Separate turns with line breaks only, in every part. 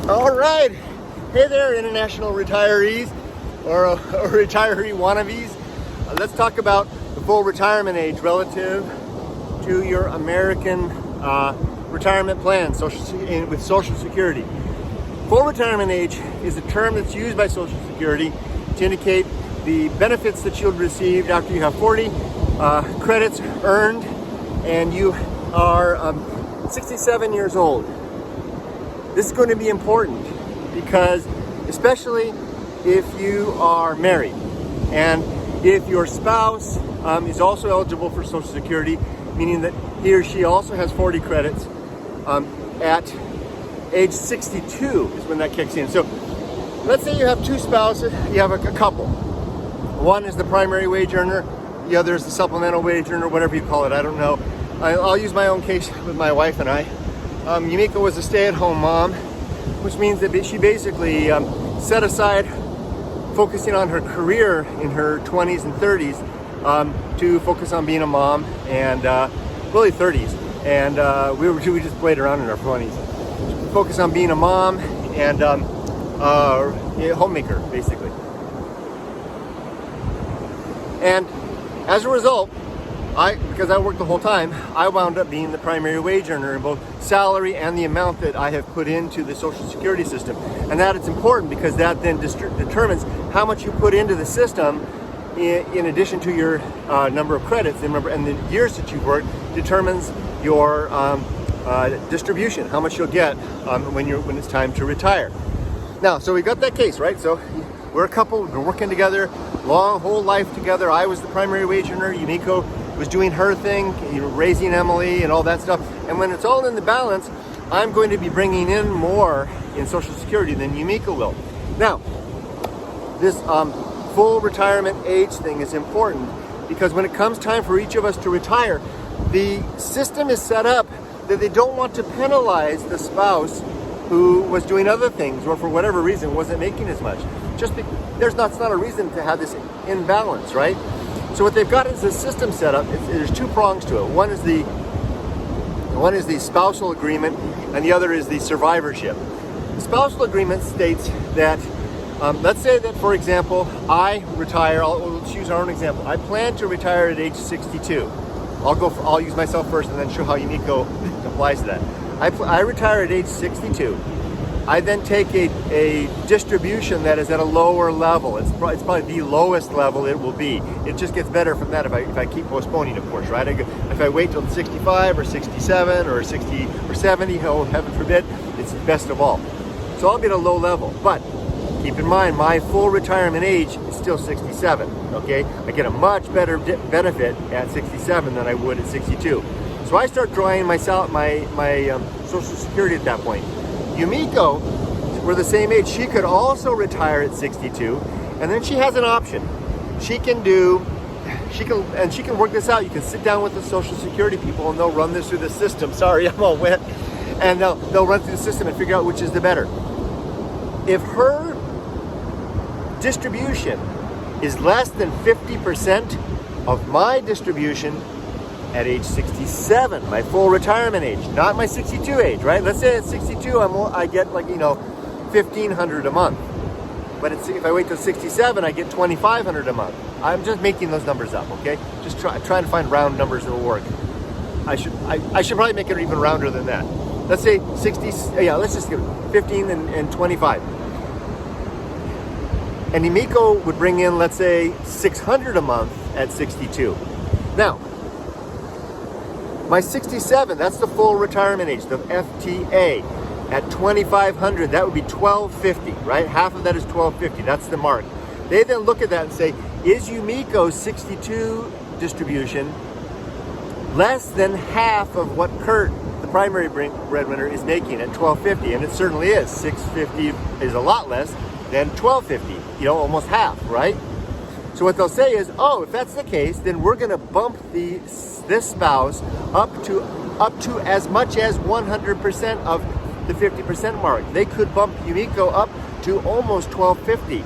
All right. Hey there, international retirees or retiree wannabes. Let's talk about the full retirement age relative to your American retirement plan with Social Security. Full retirement age is a term that's used by Social Security to indicate the benefits that you'll receive after you have 40 credits earned and you are 67 years old. This is going to be important because, especially if you are married and if your spouse is also eligible for Social Security, meaning that he or she also has 40 credits at age 62 is when that kicks in. So let's say you have two spouses, you have a couple. One is the primary wage earner, the other is the supplemental wage earner, whatever you call it, I don't know. I'll use my own case with my wife and I. Yumiko was a stay-at-home mom, which means that she basically set aside focusing on her career in her 20s and 30s to focus on being a mom, and really 30s. And we just played around in our 20s. Focus on being a mom and homemaker, basically. And as a result, because I worked the whole time, I wound up being the primary wage earner in both salary and the amount that I have put into the Social Security system. And that is important because that then determines how much you put into the system in addition to your number of credits. And the years that you've worked determines your distribution, how much you'll get when it's time to retire. Now, so we got that case, right? So we're a couple, we've been working together, whole life together. I was the primary wage earner, Yumiko was doing her thing, raising Emily and all that stuff. And when it's all in the balance, I'm going to be bringing in more in Social Security than Yumiko will. Now, this full retirement age thing is important because when it comes time for each of us to retire, the system is set up that they don't want to penalize the spouse who was doing other things or for whatever reason wasn't making as much. It's not a reason to have this imbalance, right? So what they've got is a system set up. There's two prongs to it. One is the spousal agreement, and the other is the survivorship. The spousal agreement states that, let's say that, for example, I retire. Let's use our own example. I plan to retire at age 62. I'll use myself first, and then show how Yumiko applies to that. I retire at age 62. I then take a distribution that is at a lower level. It's probably the lowest level it will be. It just gets better from that if I keep postponing, of course, right? If I wait till 65 or 67 or 60 or 70, oh, heaven forbid, it's the best of all. So I'll be at a low level. But keep in mind, my full retirement age is still 67, okay? I get a much better benefit at 67 than I would at 62. So I start drawing my Social Security at that point. Yumiko, we're the same age. She could also retire at 62, and then she has an option. She can work this out. You can sit down with the Social Security people, and they'll run this through the system. Sorry, I'm all wet. And they'll run through the system and figure out which is the better. If her distribution is less than 50% of my distribution at age 67, my full retirement age, not my 62 age, right? Let's say at 62, I get $1,500 a month. But if I wait till 67, I get $2,500 a month. I'm just making those numbers up, okay? Just trying to find round numbers that will work. I should probably make it even rounder than that. Let's say 60, let's just give it 15 and 25. And Yumiko would bring in, let's say, $600 a month at 62. Now, my 67, that's the full retirement age, the FTA. At 2,500, that would be $1,250, right? Half of that is $1,250. That's the mark. They then look at that and say, is Yumiko's 62 distribution less than half of what Kurt, the primary breadwinner, is making at $1,250? And it certainly is. $650 is a lot less than $1,250. Almost half, right? So what they'll say is, if that's the case, then we're going to bump this spouse up to as much as 100% of the 50% mark. They could bump Yumiko up to almost $1,250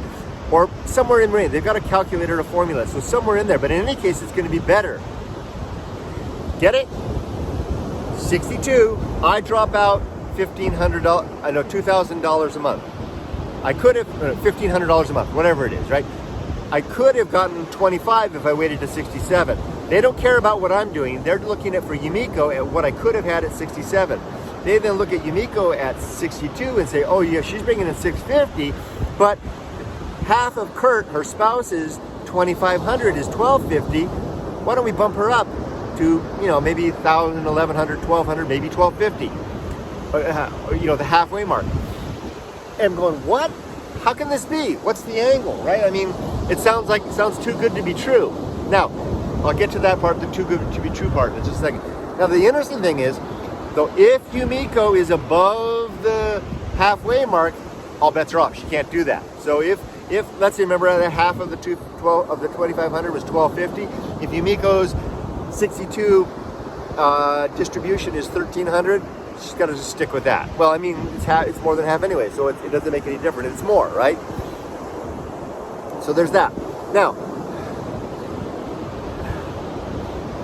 or somewhere in range. They've got a calculator, a formula, so somewhere in there. But in any case, it's going to be better. Get it? 62, I drop out $1,500, I know $2,000 a month. I could have $1,500 a month, whatever it is, right? I could have gotten 25 if I waited to 67. They don't care about what I'm doing. They're looking at for Yumiko at what I could have had at 67. They then look at Yumiko at 62 and say, oh yeah, she's bringing in 650, but half of Kurt, her spouse's 2,500 is 1,250. Why don't we bump her up to, maybe 1,000, 1,100, 1,200, maybe 1,250, the halfway mark. And I'm going, what? How can this be? What's the angle, right? I mean, it sounds too good to be true. Now, I'll get to that part, the too good to be true part, in just a second. Now, the interesting thing is, though, if Yumiko is above the halfway mark, all bets are off. She can't do that. So if let's say, remember, that half of the 2,500 was 1,250. If Yumiko's 62 distribution is 1,300, she's got to just stick with that. Well, I mean, it's more than half anyway, so it doesn't make any difference. It's more, right? So there's that. Now,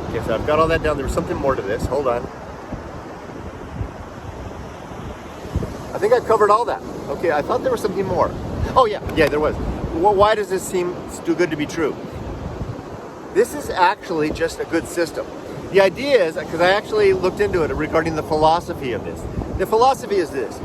okay, so I've got all that down. There was something more to this. Hold on. I think I covered all that. Okay, I thought there was something more. Oh yeah, there was. Well, why does this seem too good to be true? This is actually just a good system. The idea is, because I actually looked into it regarding the philosophy of this. The philosophy is this: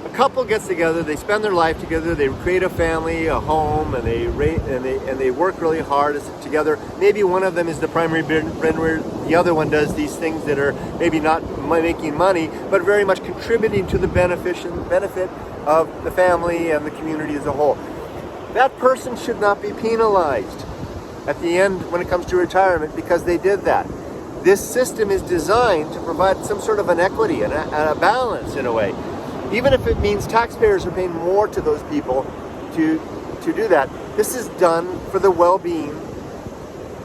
a couple gets together, they spend their life together, they create a family, a home, and they work really hard together. Maybe one of them is the primary breadwinner, the other one does these things that are maybe not making money, but very much contributing to the benefit of the family and the community as a whole. That person should not be penalized at the end when it comes to retirement because they did that. This system is designed to provide some sort of an equity and a balance in a way. Even if it means taxpayers are paying more to those people to do that, this is done for the well-being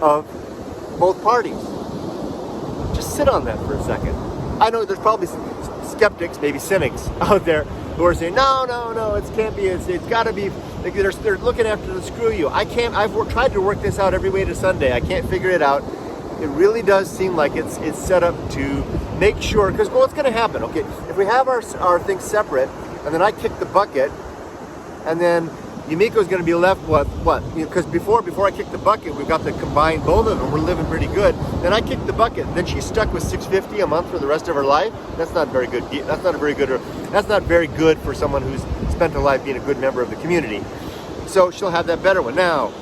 of both parties. Just sit on that for a second. I know there's probably some skeptics, maybe cynics out there who are saying, no, it can't be. It's got to be. They're looking after the screw you. I've tried to work this out every way to Sunday. I can't figure it out. It really does seem like it's set up to make sure, because what's going to happen? Okay, if we have our things separate, and then I kick the bucket, and then Yumiko's going to be left what? Because before I kick the bucket, we've got to combine both of them. We're living pretty good. Then I kick the bucket. Then she's stuck with $650 a month for the rest of her life. That's not very good. That's not very good for someone who's spent a life being a good member of the community. So she'll have that better one now.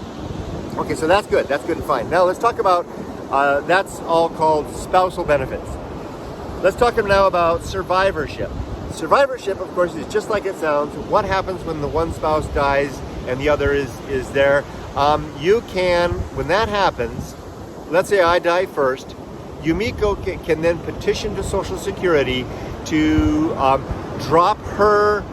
Okay, so that's good. That's good and fine. Now let's talk about. That's all called spousal benefits. Let's talk now about survivorship. Survivorship, of course, is just like it sounds. What happens when the one spouse dies and the other is there? You can, when that happens, let's say I die first, Yumiko can then petition to Social Security to drop her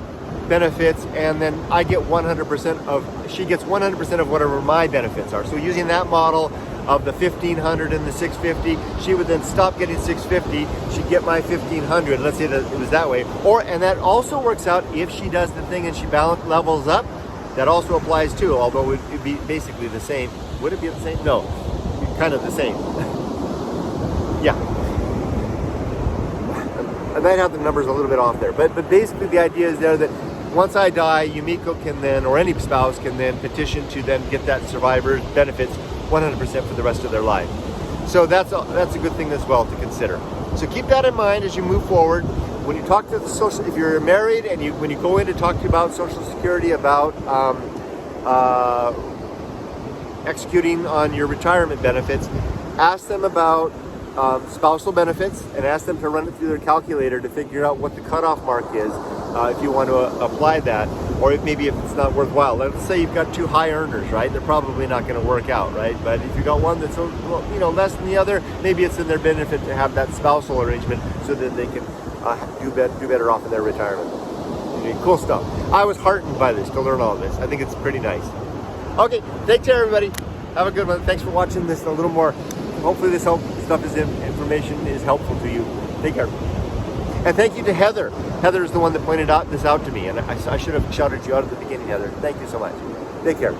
benefits, and then I get 100% she gets 100% of whatever my benefits are. So using that model of the 1,500 and the 650, she would then stop getting 650. She'd get my 1,500. Let's say that it was that way. And that also works out if she does the thing and she levels up. That also applies too, although it would be basically the same. Would it be the same? No, kind of the same. Yeah. I might have the numbers a little bit off there, but basically the idea is there that once I die, Yumiko can then, or any spouse can then petition to then get that survivor benefits 100% for the rest of their life. So that's a good thing as well to consider. So keep that in mind as you move forward. When you talk to the social, if you're married and when you go in to talk about Social Security, about executing on your retirement benefits, ask them about spousal benefits and ask them to run it through their calculator to figure out what the cutoff mark is if you want to apply that, or if it's not worthwhile. Let's say you've got two high earners, right? They're probably not going to work out, right? But if you've got one that's less than the other, maybe it's in their benefit to have that spousal arrangement so that they can do better off in their retirement. Cool stuff. I was heartened by this, to learn all this. I think it's pretty nice. Okay, take care, everybody. Have a good one. Thanks for watching this a little more. Hopefully this information is helpful to you. Take care. And thank you to Heather. Heather is the one that pointed this out to me, and I should have shouted you out at the beginning, Heather. Thank you so much. Take care.